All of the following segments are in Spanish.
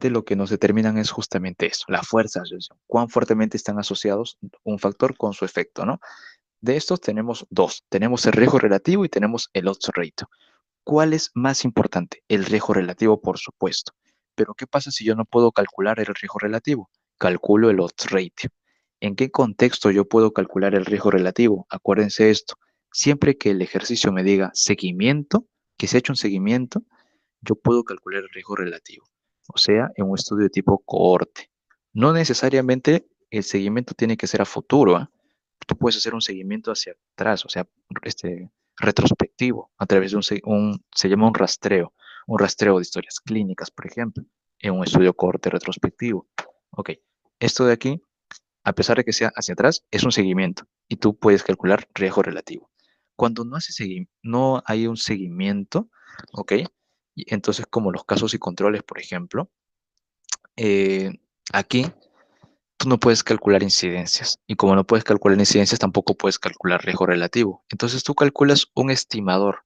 lo que nos determinan es justamente eso, la fuerza de asociación. Cuán fuertemente están asociados un factor con su efecto, ¿no? De estos tenemos dos. Tenemos el riesgo relativo y tenemos el odds ratio. ¿Cuál es más importante? El riesgo relativo, por supuesto. Pero ¿qué pasa si yo no puedo calcular el riesgo relativo? Calculo el odds ratio. ¿En qué contexto yo puedo calcular el riesgo relativo? Acuérdense esto. Siempre que el ejercicio me diga seguimiento, que se ha hecho un seguimiento, yo puedo calcular el riesgo relativo. O sea, en un estudio de tipo cohorte. No necesariamente el seguimiento tiene que ser a futuro, ¿ah? Tú puedes hacer un seguimiento hacia atrás, o sea, retrospectivo, a través de se llama un rastreo de historias clínicas, por ejemplo, en un estudio cohorte retrospectivo. Ok, esto de aquí, a pesar de que sea hacia atrás, es un seguimiento y tú puedes calcular riesgo relativo. Cuando no hay un seguimiento, ok, y entonces como los casos y controles, por ejemplo, eh, aquí tú no puedes calcular incidencias. Y como no puedes calcular incidencias, tampoco puedes calcular riesgo relativo. Entonces tú calculas un estimador,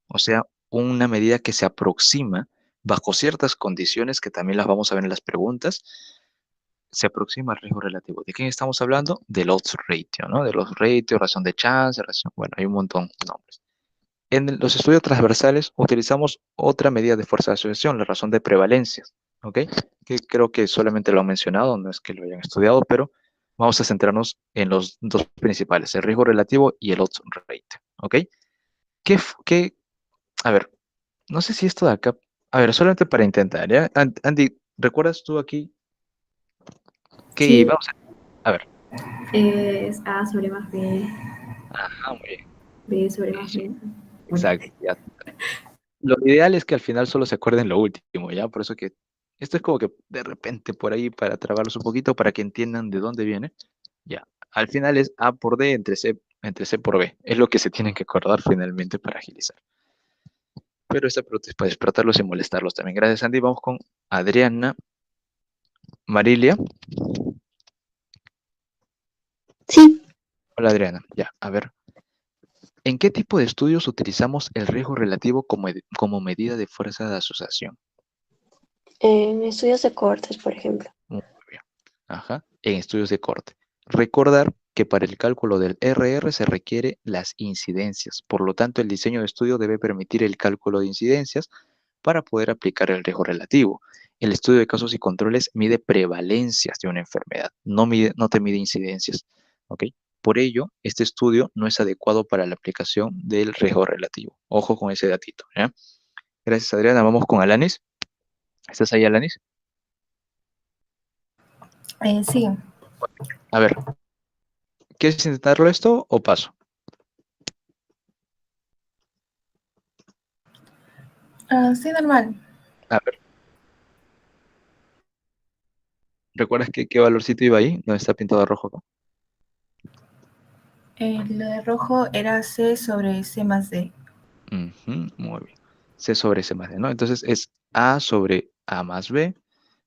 o sea, una medida que se aproxima bajo ciertas condiciones que también las vamos a ver en las preguntas, se aproxima al riesgo relativo. ¿De quién estamos hablando? Del odds ratio, ¿no? Del odds ratio, razón de chance, bueno, hay un montón de nombres. En los estudios transversales utilizamos otra medida de fuerza de asociación, la razón de prevalencias, ¿ok? Que creo que solamente lo han mencionado, no es que lo hayan estudiado, pero vamos a centrarnos en los dos principales, el riesgo relativo y el odds rate, ¿ok? ¿Qué, qué, a ver, no sé si esto de acá, a ver, solamente para intentar, ¿ya? Andy, ¿recuerdas tú aquí que Sí, vamos a ver? es A sobre más B, Ajá, muy bien. B sobre Sí, más sí, B. Bueno, exacto, ya. Lo ideal es que al final solo se acuerden lo último, ¿ya? Por eso que esto es como que de repente por ahí para trabarlos un poquito, para que entiendan de dónde viene. Ya. Al final es A por D entre C por B. Es lo que se tienen que acordar finalmente para agilizar. Pero esta pregunta es para despertarlos y molestarlos también. Gracias, Andy. Vamos con Adriana Marilia. Sí, Hola, Adriana. Ya, a ver. ¿En qué tipo de estudios utilizamos el riesgo relativo como medida de fuerza de asociación? en estudios de cohortes, por ejemplo. Muy bien. Ajá. En estudios de corte. Recordar que para el cálculo del RR se requiere las incidencias. Por lo tanto, el diseño de estudio debe permitir el cálculo de incidencias para poder aplicar el riesgo relativo. El estudio de casos y controles mide prevalencias de una enfermedad, no te mide incidencias. ¿Ok? Por ello, este estudio no es adecuado para la aplicación del riesgo relativo. Ojo con ese datito, ¿ya? Gracias, Adriana. Vamos con Alanis. ¿Estás ahí, Alanis? sí. A ver, ¿quieres intentarlo esto o paso? Sí, normal. A ver, ¿recuerdas qué valorcito iba ahí? ¿Dónde está pintado de rojo acá? Lo de rojo era C sobre C más D. Ujú, muy bien. C sobre C más D, ¿no? Entonces es A sobre A más B,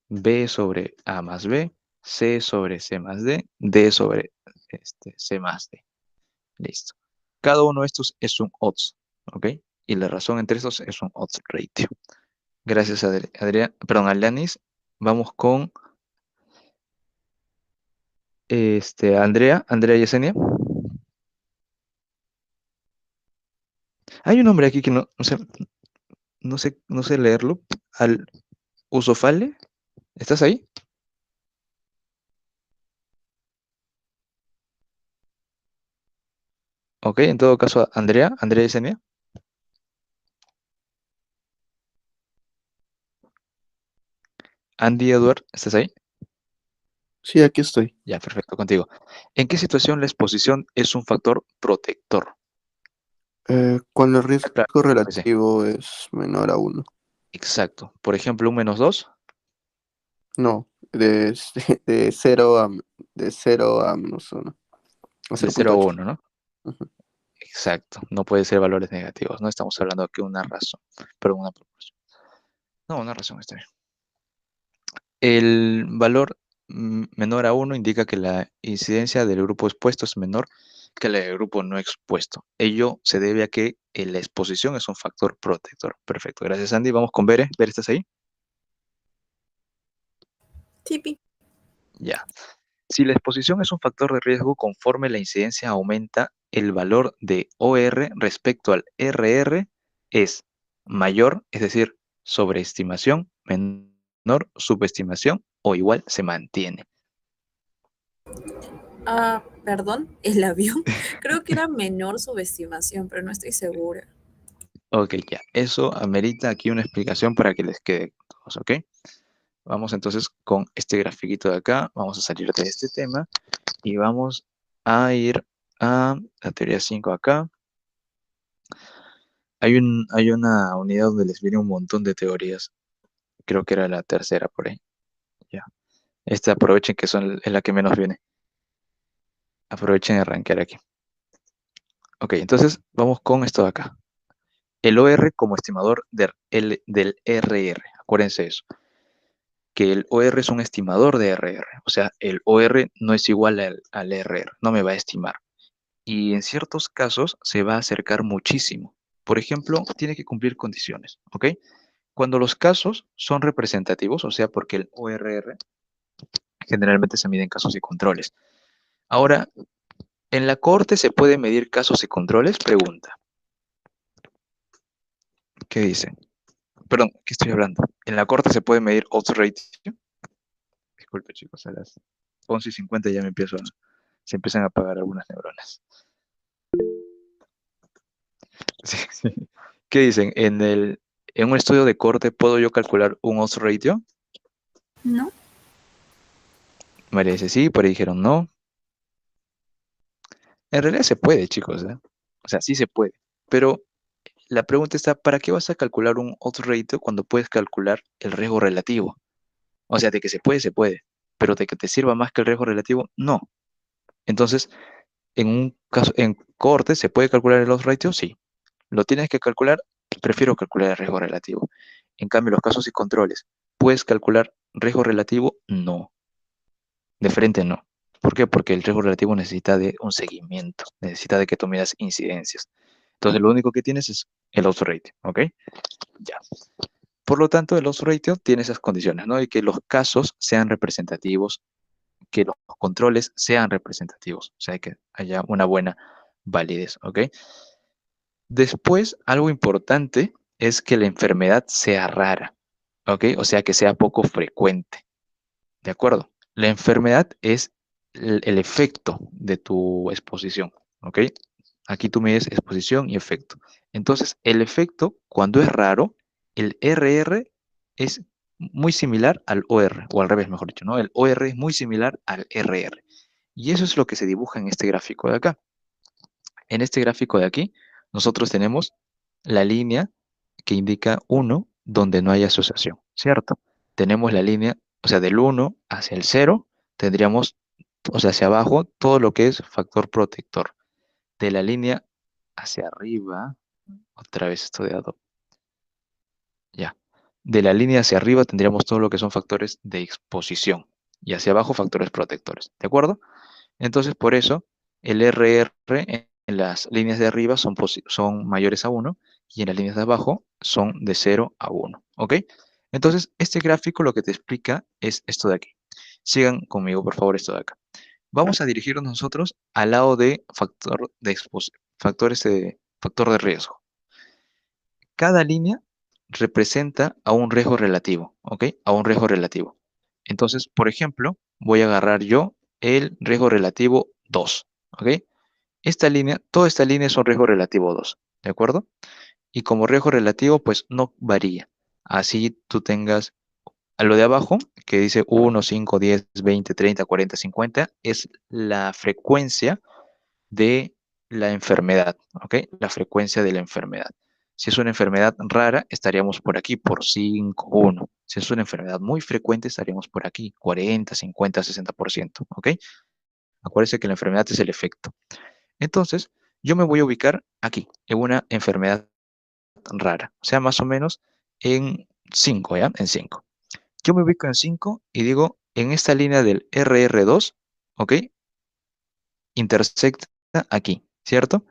B sobre A más B, C sobre C más D, D sobre C más D. Listo. Cada uno de estos es un odds, ¿ok? Y la razón entre estos es un odds ratio. Gracias, Adrián, perdón, Alanis. Vamos con Andrea Yesenia. Hay un nombre aquí que no sé leerlo. Al Usofale, ¿estás ahí? Ok, en todo caso, Andrea Yesenia. Andy Edward, ¿estás ahí? Sí, aquí estoy. Ya, perfecto, contigo. ¿En qué situación la exposición es un factor protector? Cuando el riesgo Claro, que sí. relativo es menor a uno. Exacto. Por ejemplo, un -2, No, de 0 de 0 a -1. A de cero cero punto a ocho. uno, ¿no? Ujú. Exacto. No puede ser valores negativos. No estamos hablando aquí de una razón, pero una proporción. No, una razón está bien. El valor menor a uno indica que la incidencia del grupo expuesto es menor que la del grupo no expuesto. Ello se debe a que la exposición es un factor protector. Perfecto, gracias Andy. Vamos con Bere. Bere, ¿estás ahí? Tipi. Ya. Si la exposición es un factor de riesgo, conforme la incidencia aumenta, el valor de OR respecto al RR es mayor, es decir, sobreestimación, menor, subestimación o igual se mantiene. Perdón, el avión. Creo que era menor subestimación, pero no estoy segura. Ok, ya. Eso amerita aquí una explicación para que les quede todos, ¿ok? Vamos entonces con este grafiquito de acá. Vamos a salir de este tema y vamos a ir a la teoría 5 acá. Hay una unidad donde les viene un montón de teorías. Creo que era la tercera por ahí. Ya. Esta aprovechen que es la que menos viene. Aprovechen de arrancar aquí. Ok, entonces vamos con esto de acá. El OR como estimador del RR. Acuérdense eso. Que el OR es un estimador de RR. O sea, el OR no es igual al RR. No me va a estimar. Y en ciertos casos se va a acercar muchísimo. Por ejemplo, tiene que cumplir condiciones. ¿Ok? Cuando los casos son representativos, o sea, porque el ORR generalmente se mide en casos y controles. Ahora, ¿en la corte se puede medir casos y controles? Pregunta. ¿Qué dicen? Perdón, ¿qué estoy hablando? ¿En la corte se puede medir odds ratio? Disculpe, chicos, a las 11:50 ya se empiezan a apagar algunas neuronas. Sí, sí. ¿Qué dicen? ¿En un estudio de corte puedo yo calcular un odds ratio? ¿No? María dice sí, por ahí dijeron no. En realidad se puede, chicos, ¿eh? O sea, sí se puede. Pero la pregunta está, ¿para qué vas a calcular un odds ratio cuando puedes calcular el riesgo relativo? O sea, de que se puede. Pero de que te sirva más que el riesgo relativo, no. Entonces, en un caso, en corte, ¿se puede calcular el odds ratio? Sí. ¿Lo tienes que calcular? Prefiero calcular el riesgo relativo. En cambio, los casos y controles, ¿puedes calcular riesgo relativo? No. De frente no. ¿Por qué? Porque el riesgo relativo necesita de un seguimiento, necesita de que tú midas incidencias. Entonces, lo único que tienes es el odds ratio, ¿ok? Ya. Por lo tanto, el odds ratio tiene esas condiciones, ¿no? Y que los casos sean representativos, que los controles sean representativos, o sea, que haya una buena validez, ¿ok? Después, algo importante es que la enfermedad sea rara, ¿ok? O sea, que sea poco frecuente, ¿de acuerdo? La enfermedad es el efecto de tu exposición, ¿ok? Aquí tú mides exposición y efecto. Entonces, el efecto, cuando es raro, el RR es muy similar al OR, o al revés, mejor dicho, ¿no? El OR es muy similar al RR. Y eso es lo que se dibuja en este gráfico de acá. En este gráfico de aquí, nosotros tenemos la línea que indica 1, donde no hay asociación, ¿cierto? Tenemos la línea, o sea, del 1 hacia el 0, tendríamos, o sea, hacia abajo, todo lo que es factor protector. De la línea hacia arriba, otra vez estudiado, ya. De la línea hacia arriba tendríamos todo lo que son factores de exposición y hacia abajo factores protectores, ¿de acuerdo? Entonces, por eso, el RR en las líneas de arriba son mayores a 1 y en las líneas de abajo son de 0 a 1, ¿ok? Entonces, este gráfico lo que te explica es esto de aquí. Sigan conmigo, por favor, esto de acá. Vamos a dirigirnos nosotros al lado de factor de riesgo. Cada línea representa a un riesgo relativo, ¿ok? A un riesgo relativo. Entonces, por ejemplo, voy a agarrar yo el riesgo relativo 2, ¿ok? Toda esta línea es un riesgo relativo 2, ¿de acuerdo? Y como riesgo relativo, pues no varía. Así tú tengas a lo de abajo, que dice 1, 5, 10, 20, 30, 40, 50, es la frecuencia de la enfermedad, ¿ok? La frecuencia de la enfermedad. Si es una enfermedad rara, estaríamos por aquí, por 5, 1. Si es una enfermedad muy frecuente, estaríamos por aquí, 40, 50, 60%, ¿ok? Acuérdense que la enfermedad es el efecto. Entonces, yo me voy a ubicar aquí, en una enfermedad rara, o sea, más o menos en 5, ¿ya? En 5. Yo me ubico en 5 y digo, en esta línea del RR2, ¿ok? Intersecta aquí, ¿cierto?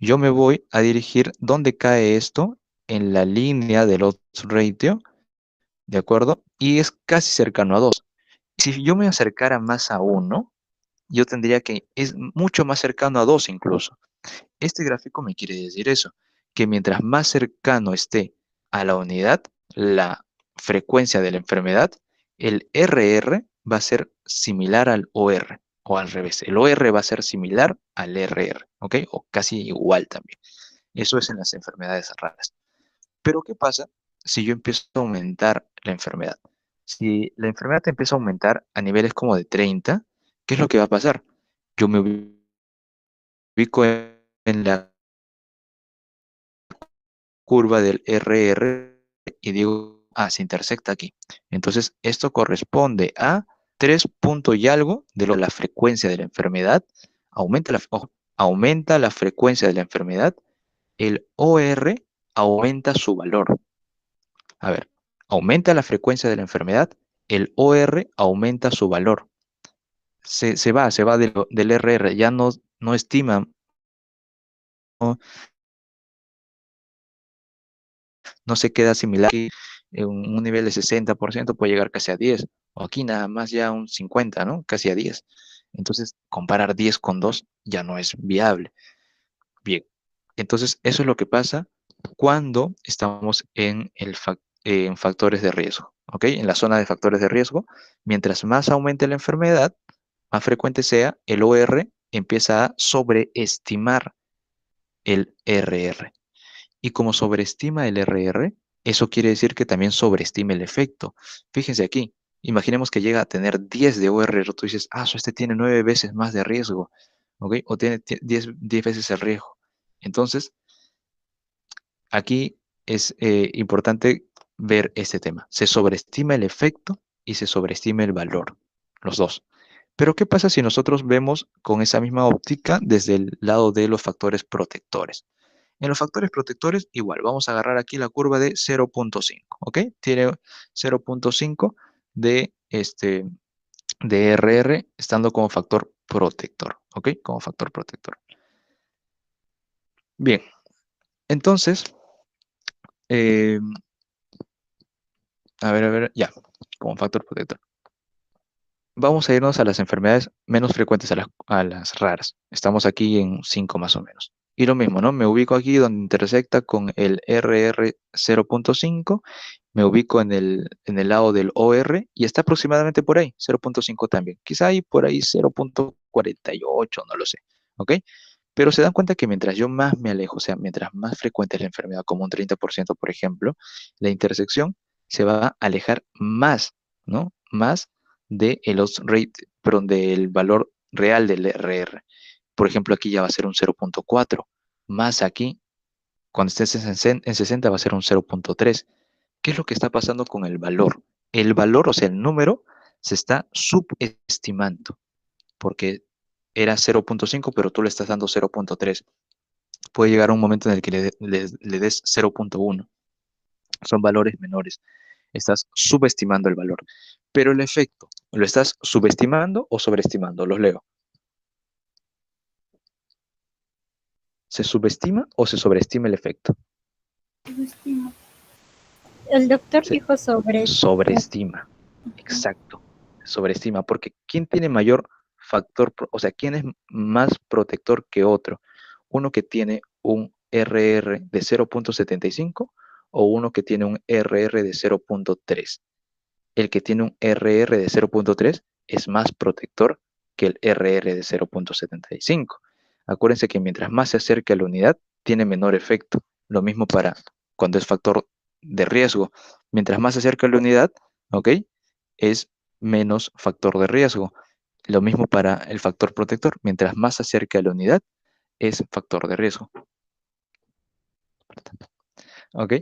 Yo me voy a dirigir donde cae esto, en la línea del odds ratio, ¿de acuerdo? Y es casi cercano a 2. Si yo me acercara más a 1, yo tendría que, es mucho más cercano a 2 incluso. Este gráfico me quiere decir eso, que mientras más cercano esté a la unidad, la frecuencia de la enfermedad, el RR va a ser similar al OR, o al revés, el OR va a ser similar al RR, ¿ok? O casi igual también. Eso es en las enfermedades raras. Pero ¿qué pasa si yo empiezo a aumentar la enfermedad? Si la enfermedad empieza a aumentar a niveles como de 30, ¿qué es lo que va a pasar? Yo me ubico en la curva del RR y digo, se intersecta aquí. Entonces, esto corresponde a 3 puntos y algo de la frecuencia de la enfermedad. Aumenta la frecuencia de la enfermedad. El OR aumenta su valor. A ver, aumenta la frecuencia de la enfermedad. El OR aumenta su valor. Se va del RR. Ya no estima, no, no se queda similar. Aquí, un nivel de 60% puede llegar casi a 10, o aquí nada más ya un 50, ¿no? Casi a 10. Entonces, comparar 10 con 2 ya no es viable. Bien, entonces eso es lo que pasa cuando estamos en factores de riesgo, ¿ok? En la zona de factores de riesgo, mientras más aumente la enfermedad, más frecuente sea, el OR empieza a sobreestimar el RR. Y como sobreestima el RR, eso quiere decir que también sobreestima el efecto. Fíjense aquí, imaginemos que llega a tener 10 de OR, tú dices, este tiene 9 veces más de riesgo, ¿ok? O tiene 10 veces el riesgo. Entonces, aquí es importante ver este tema. Se sobreestima el efecto y se sobreestima el valor, los dos. Pero ¿qué pasa si nosotros vemos con esa misma óptica desde el lado de los factores protectores? En los factores protectores, igual, vamos a agarrar aquí la curva de 0.5, ¿ok? Tiene 0.5 de RR estando como factor protector, ¿ok? Como factor protector. Bien, entonces, eh, a ver, ya, como factor protector. Vamos a irnos a las enfermedades menos frecuentes, a las raras. Estamos aquí en 5 más o menos. Y lo mismo, ¿no? Me ubico aquí donde intersecta con el RR 0.5, me ubico en el lado del OR y está aproximadamente por ahí, 0.5 también. Quizá hay por ahí 0.48, no lo sé, ¿ok? Pero se dan cuenta que mientras yo más me alejo, o sea, mientras más frecuente es la enfermedad, como un 30%, por ejemplo, la intersección se va a alejar más, ¿no? Más de el odds rate, perdón, del valor real del RR. Por ejemplo, aquí ya va a ser un 0.4, más aquí, cuando estés en 60 va a ser un 0.3. ¿Qué es lo que está pasando con el valor? El valor, o sea, el número, se está subestimando, porque era 0.5, pero tú le estás dando 0.3. Puede llegar a un momento en el que le des 0.1. Son valores menores. Estás subestimando el valor. Pero el efecto, ¿lo estás subestimando o sobreestimando? Los leo. ¿Se subestima o se sobreestima el efecto? El doctor Se dijo sobre... sobreestima. Exacto. Sobreestima. Porque ¿quién tiene mayor factor? O sea, ¿quién es más protector que otro? ¿Uno que tiene un RR de 0.75 o uno que tiene un RR de 0.3? El que tiene un RR de 0.3 es más protector que el RR de 0.75. Acuérdense que mientras más se acerque a la unidad, tiene menor efecto. Lo mismo para cuando es factor de riesgo. Mientras más se acerca a la unidad, ¿ok? Es menos factor de riesgo. Lo mismo para el factor protector. Mientras más se acerca a la unidad, es factor de riesgo. ¿Ok?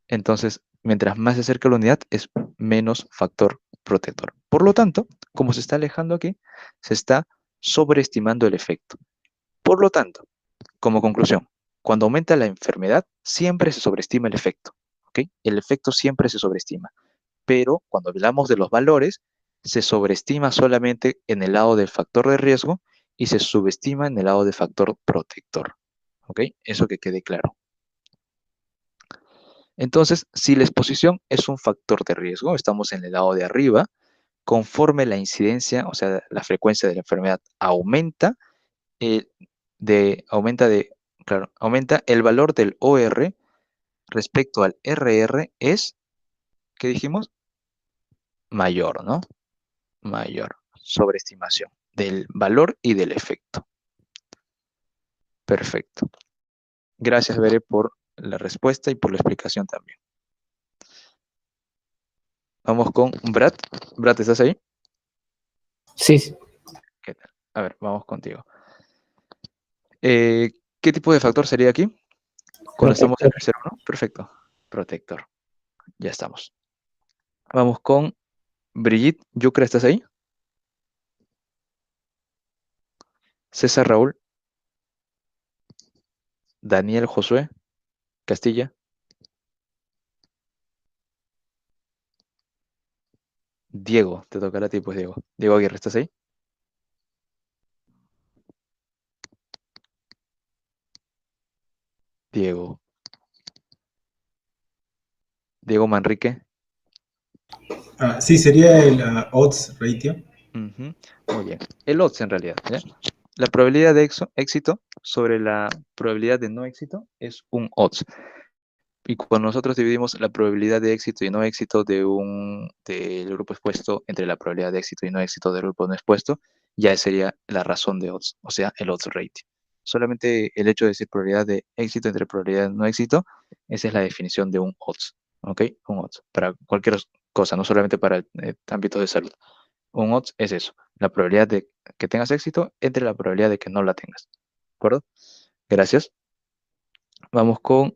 Entonces, mientras más se acerca a la unidad, es menos factor protector. Por lo tanto, como se está alejando aquí, se está sobreestimando el efecto. Por lo tanto, como conclusión, cuando aumenta la enfermedad, siempre se sobreestima el efecto. ¿Ok? El efecto siempre se sobreestima. Pero cuando hablamos de los valores, se sobreestima solamente en el lado del factor de riesgo y se subestima en el lado del factor protector. ¿Ok? Eso que quede claro. Entonces, si la exposición es un factor de riesgo, estamos en el lado de arriba, conforme la incidencia, o sea, la frecuencia de la enfermedad aumenta, aumenta el valor del OR respecto al RR es, ¿qué dijimos? Mayor, ¿no? Mayor. Sobreestimación del valor y del efecto. Perfecto. Gracias, Bere, por la respuesta y por la explicación también. Vamos con Brad. Brad, ¿estás ahí? Sí, ¿Qué tal? A ver, vamos contigo. ¿Qué tipo de factor sería aquí? Cuando estamos en el 0, ¿no? Perfecto. Protector. Ya estamos. Vamos con Brigitte. Yucra, ¿estás ahí? César Raúl. Daniel Josué. Castilla. Diego, te tocará a ti, pues, Diego. Diego Aguirre, ¿estás ahí? Diego. Diego Manrique. Sí, sería el odds ratio. Ujú, muy bien. El odds en realidad, ¿ya? La probabilidad de éxito sobre la probabilidad de no éxito es un odds. Y cuando nosotros dividimos la probabilidad de éxito y no éxito del grupo expuesto entre la probabilidad de éxito y no éxito del grupo no expuesto, ya sería la razón de odds, o sea, el odds ratio. Solamente el hecho de decir probabilidad de éxito entre probabilidad de no éxito, esa es la definición de un odds, ¿ok? Un odds, para cualquier cosa, no solamente para el ámbito de salud. Un odds es eso, la probabilidad de que tengas éxito entre la probabilidad de que no la tengas. ¿De acuerdo? Gracias. Vamos con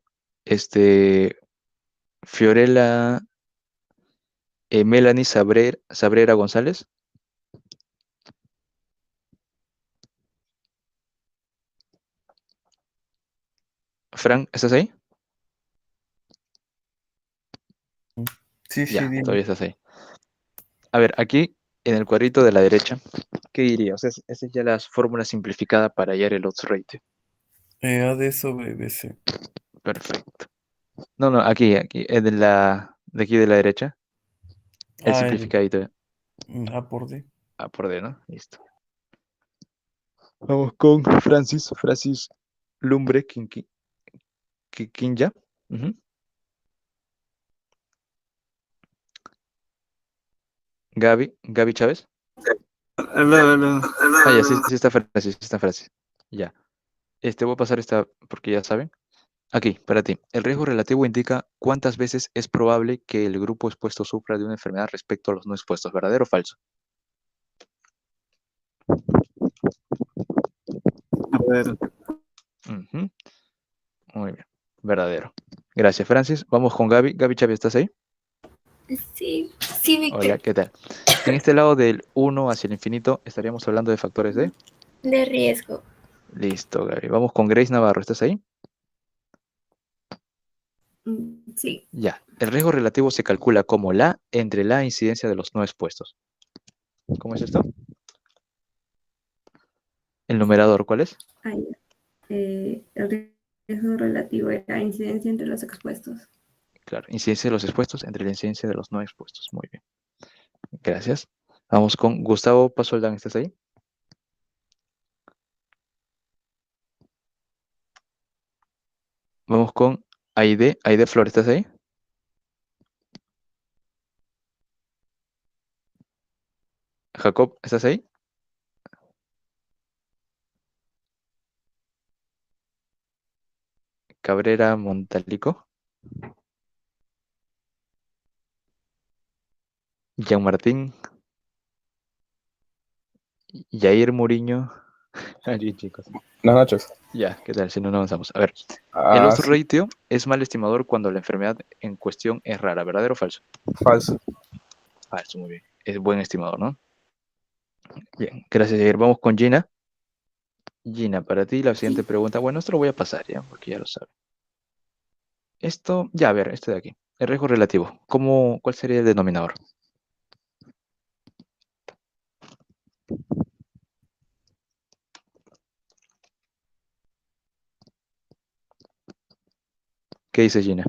Fiorella Melanie Sabrera González. Frank, ¿estás ahí? Sí, Ya, dime. todavía estás ahí. A ver, aquí en el cuadrito de la derecha, ¿qué diría? O sea, esa es ya la fórmula simplificada para hallar el odds ratio. AD sobre BC. Perfecto. No, aquí, de aquí de la derecha, el Ah, simplificadito. A por D. A por D, ¿no? Listo. Vamos con Francis Lumbre Quinquilla. Ujú. Gaby Chávez. Aló. Ah, ya, sí está Francis, sí está Francis. Ya. Voy a pasar esta porque ya saben. Aquí, para ti. El riesgo relativo indica cuántas veces es probable que el grupo expuesto sufra de una enfermedad respecto a los no expuestos. ¿Verdadero o falso? Verdadero. Ujú, muy bien. Verdadero. Gracias, Francis. Vamos con Gaby. Gaby Chávez, ¿estás ahí? Sí, sí, Hola, Víctor, ¿qué tal? En este lado del 1 hacia el infinito estaríamos hablando de factores de... de riesgo. Listo, Gaby. Vamos con Grace Navarro. ¿Estás ahí? Sí, Ya. El riesgo relativo se calcula como la entre la incidencia de los no expuestos. ¿Cómo es esto? El numerador, ¿cuál es? ahí. El riesgo relativo es la incidencia entre los expuestos. Claro, incidencia de los expuestos entre la incidencia de los no expuestos. Muy bien. Gracias. Vamos con Gustavo Pasoldán. ¿Estás ahí? Vamos con Aide. Aide Flores, ¿estás ahí? Jacob, ¿estás ahí? Cabrera Montalico. Jean Martín. Yair Muriño. Aquí, chicos. Buenas noches. Ya, ¿qué tal? Si no, no avanzamos. A ver, el Ah, odds sí, ratio es mal estimador cuando la enfermedad en cuestión es rara. ¿Verdadero o falso? falso. Falso, muy bien. Es buen estimador, ¿no? Bien, gracias, Yair. Vamos con Gina. Gina, para ti la siguiente Sí, pregunta. Bueno, esto lo voy a pasar ya, porque ya lo sabe. Esto, ya, a ver, este de aquí. El riesgo relativo. ¿Cuál sería el denominador? ¿Qué dice Gina?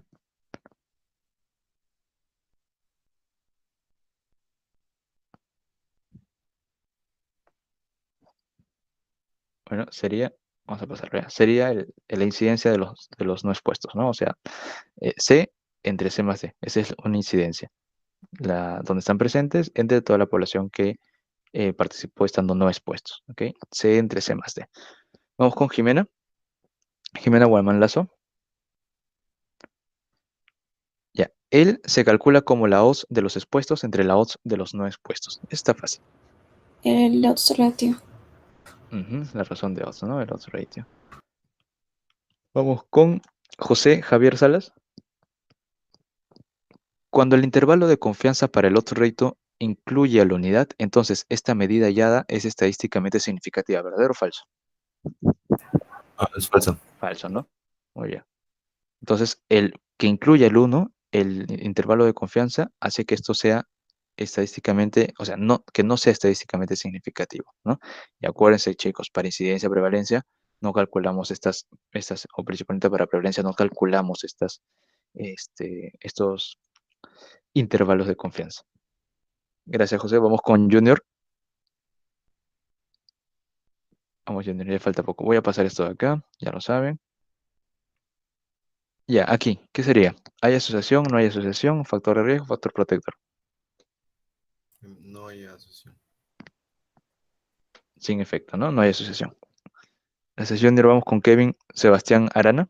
Bueno, sería, vamos a pasarlo ya, sería la incidencia de los no expuestos, ¿no? O sea, C entre C más D. Esa es una incidencia. Donde están presentes entre toda la población que participó estando no expuestos, ¿ok? C entre C más D. Vamos con Jimena. Jimena Gualmán Lazo. Ya, él se calcula como la odds de los expuestos entre la odds de los no expuestos. Está fácil. El odds ratio. La razón de odds, ¿no? El odds ratio. Vamos con José Javier Salas. Cuando el intervalo de confianza para el odds ratio incluye a la unidad, entonces esta medida hallada es estadísticamente significativa. ¿Verdadero o falso? Es falso. Falso, ¿no? Muy bien. Entonces, el que incluya el 1, el intervalo de confianza, hace que esto sea estadísticamente, o sea, que no sea estadísticamente significativo, ¿no? Y acuérdense, chicos, para incidencia, prevalencia, no calculamos o principalmente para prevalencia, no calculamos estos intervalos de confianza. Gracias, José. Vamos con Junior. Vamos, Junior, ya falta poco. Voy a pasar esto de acá, ya lo saben. Ya, aquí, ¿qué sería? ¿Hay asociación, no hay asociación? ¿Factor de riesgo, factor protector? No hay asociación. Sin efecto, ¿no? No hay asociación. La sesión de ahora vamos con Kevin Sebastián Arana.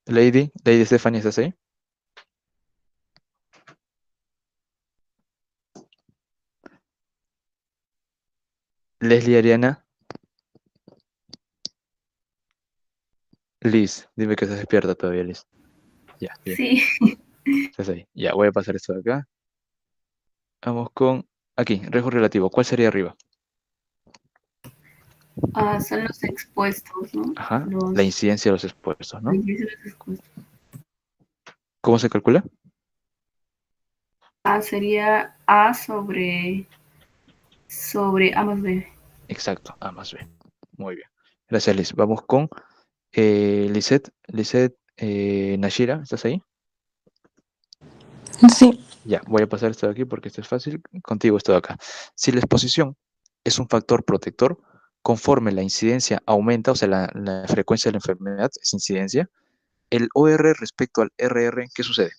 Lady Stephanie, ¿estás ahí? Leslie Ariana. Liz, dime que estás despierta todavía, Liz. Ya, bien. Sí. Estás ahí. Ya, voy a pasar esto de acá. Vamos con, aquí, riesgo relativo. ¿Cuál sería arriba? Son los expuestos, ¿no? Ajá, la incidencia de los expuestos, ¿no? La incidencia de los expuestos. ¿Cómo se calcula? Sería A sobre A más B. Exacto, A más B. Muy bien. Gracias, Liz. Vamos con Lisette. Lisette Nashira, ¿estás ahí? Sí. Ya, voy a pasar esto de aquí porque esto es fácil. Contigo esto de acá. Si la exposición es un factor protector, conforme la incidencia aumenta, o sea, la frecuencia de la enfermedad es incidencia, el OR respecto al RR, ¿qué sucede?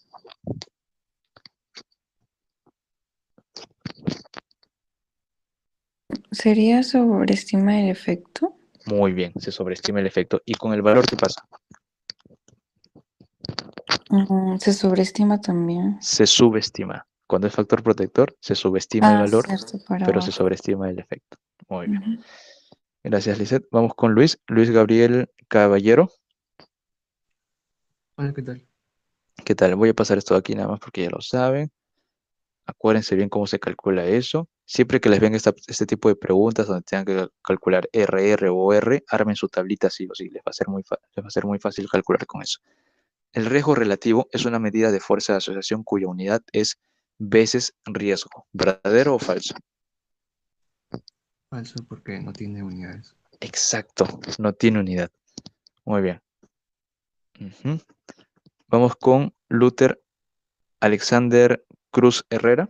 ¿Sería sobreestima el efecto? Muy bien, se sobreestima el efecto. ¿Y con el valor qué pasa? Se sobreestima también. Se subestima. Cuando es factor protector, se subestima el valor, Cierto, para pero se abajo. sobreestima el efecto. Muy bien. Gracias, Lisette. Vamos con Luis. Luis Gabriel Caballero. Hola, ¿qué tal? ¿Qué tal? Voy a pasar esto aquí nada más porque ya lo saben. Acuérdense bien cómo se calcula eso. Siempre que les venga este tipo de preguntas donde tengan que calcular RR o R, armen su tablita sí o sí. Les va a ser muy fácil calcular con eso. El riesgo relativo es una medida de fuerza de asociación cuya unidad es veces riesgo. ¿Verdadero o falso? Falso porque no tiene unidades. Exacto, no tiene unidad. Muy bien. Vamos con Luther Alexander Cruz Herrera.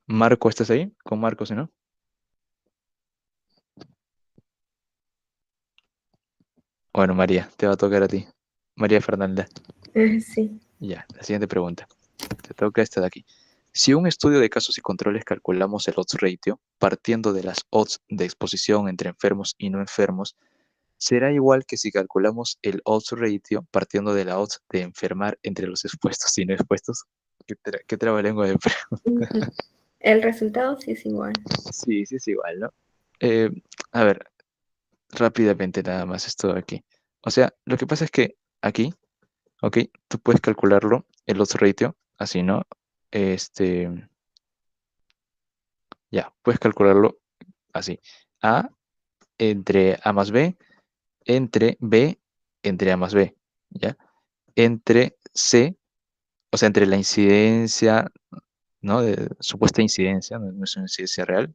Marco, ¿estás ahí? Con Marco, ¿sí no? Bueno, María, te va a tocar a ti. María Fernanda. Sí. Ya, la siguiente pregunta. Te toca esta de aquí. Si un estudio de casos y controles calculamos el odds ratio, partiendo de las odds de exposición entre enfermos y no enfermos, será igual que si calculamos el odds ratio partiendo de la odds de enfermar entre los expuestos y no expuestos. ¿Qué trabalengua de pregunta? El resultado sí es igual. Sí, sí es igual, ¿no? A ver, rápidamente nada más esto de aquí. O sea, lo que pasa es que aquí, ok, tú puedes calcularlo, el odds ratio, así, ¿no? Ya, puedes calcularlo así. A entre A más B, entre B, entre A más B, ¿ya? Entre C, o sea, entre la incidencia, ¿no? De supuesta incidencia, no es una incidencia real,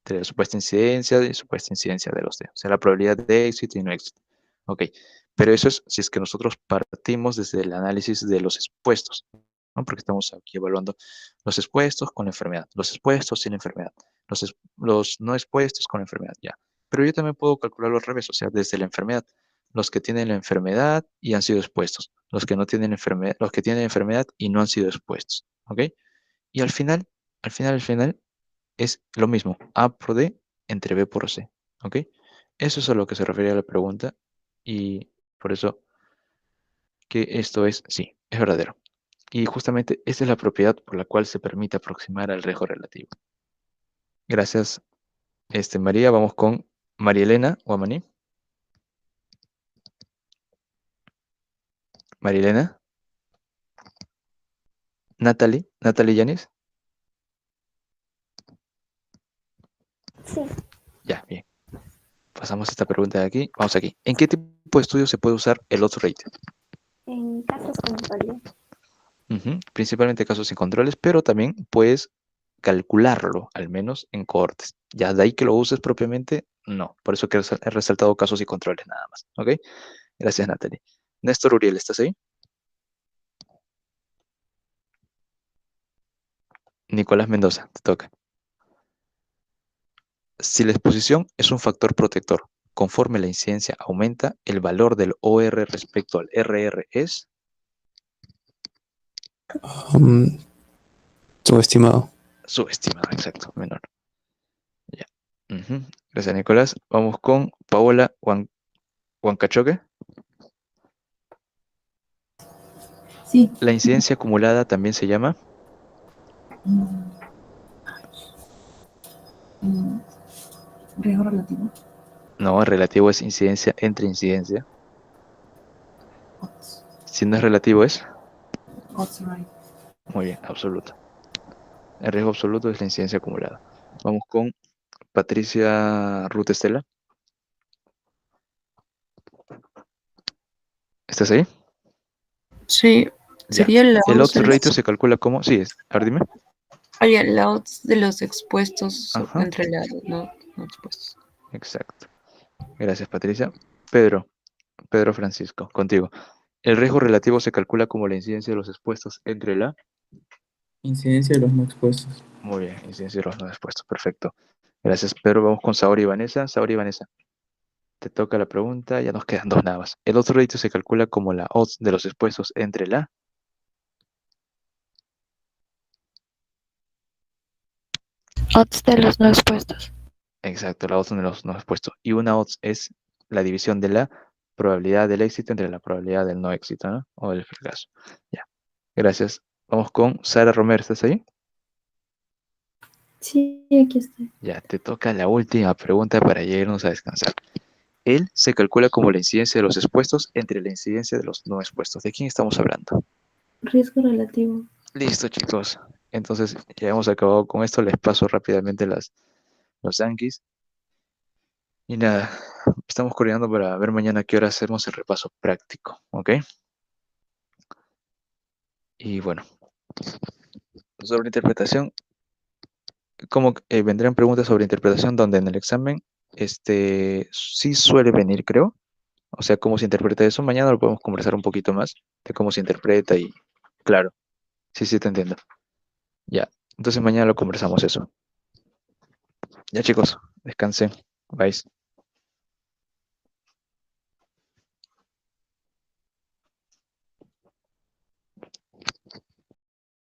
entre la supuesta incidencia y supuesta incidencia de los D. O sea, la probabilidad de éxito y no éxito. Ok, pero eso es si es que nosotros partimos desde el análisis de los expuestos. ¿no? Porque estamos aquí evaluando los expuestos con la enfermedad, los expuestos sin enfermedad, los no expuestos con enfermedad, ya. Pero yo también puedo calcularlo al revés, o sea, desde la enfermedad, los que tienen la enfermedad y han sido expuestos, los que no tienen enfermedad, los que tienen enfermedad y no han sido expuestos, ¿ok? Y al final es lo mismo, A por D entre B por C, ¿ok? Eso es a lo que se refería a la pregunta y por eso que esto es, sí, es verdadero. Y justamente esta es la propiedad por la cual se permite aproximar al riesgo relativo. Gracias, María. Vamos con María Elena Guamaní. María Elena. Natalie Yanis. Sí. Ya, bien. Pasamos esta pregunta de aquí. Vamos aquí. ¿En qué tipo de estudio se puede usar el odds ratio? En casos controlados. Principalmente casos sin controles, pero también puedes calcularlo, al menos en cohortes. Ya de ahí que lo uses propiamente, no. Por eso que he resaltado casos y controles nada más. ¿Ok? Gracias, Natalie. Néstor Uriel, ¿estás ahí? Nicolás Mendoza, te toca. Si la exposición es un factor protector, conforme la incidencia aumenta, el valor del OR respecto al RR es Subestimado. subestimado, exacto, menor. Ya. Gracias, Nicolás. Vamos con Paola Huancachoque. Sí. La incidencia acumulada también se llama Riesgo relativo. no, relativo es incidencia entre incidencia. Odds. Si no es relativo es Odds right. muy bien, absoluto. El riesgo absoluto es la incidencia acumulada. Vamos con Patricia Ruth Estela. ¿Estás ahí? Sí, Ya. sería la El odds odds ratio se calcula como, sí, es. A ver, dime. la odds de los expuestos Ajá. entre los no expuestos. Exacto. Gracias, Patricia. Pedro Francisco, contigo. El riesgo relativo se calcula como la incidencia de los expuestos entre la... Incidencia de los no expuestos. Muy bien, incidencia de los no expuestos. Perfecto. Gracias, Pedro. Vamos con Saori y Vanessa. Saori y Vanessa. Te toca la pregunta, ya nos quedan dos nada más. El odds ratio se calcula como la odds de los expuestos entre la... Odds de los no expuestos. Exacto, la odds de los no expuestos. Y una odds es la división de la probabilidad del éxito entre la probabilidad del no éxito, ¿no? O del fracaso. Ya. Gracias. Vamos con Sara Romero, ¿estás ahí? Sí, aquí estoy. Ya, te toca la última pregunta para ya irnos a descansar. Él se calcula como la incidencia de los expuestos entre la incidencia de los no expuestos. ¿De quién estamos hablando? Riesgo relativo. Listo, chicos. Entonces, ya hemos acabado con esto. Les paso rápidamente los yankees. Y nada, estamos coordinando para ver mañana a qué hora hacemos el repaso práctico, ¿ok? Y bueno, sobre interpretación, como vendrán preguntas sobre interpretación donde en el examen, sí suele venir, creo. O sea, cómo se interpreta eso. Mañana lo podemos conversar un poquito más de cómo se interpreta y, claro, sí, te entiendo. Ya, entonces mañana lo conversamos eso. Ya, chicos, descansen. Bye.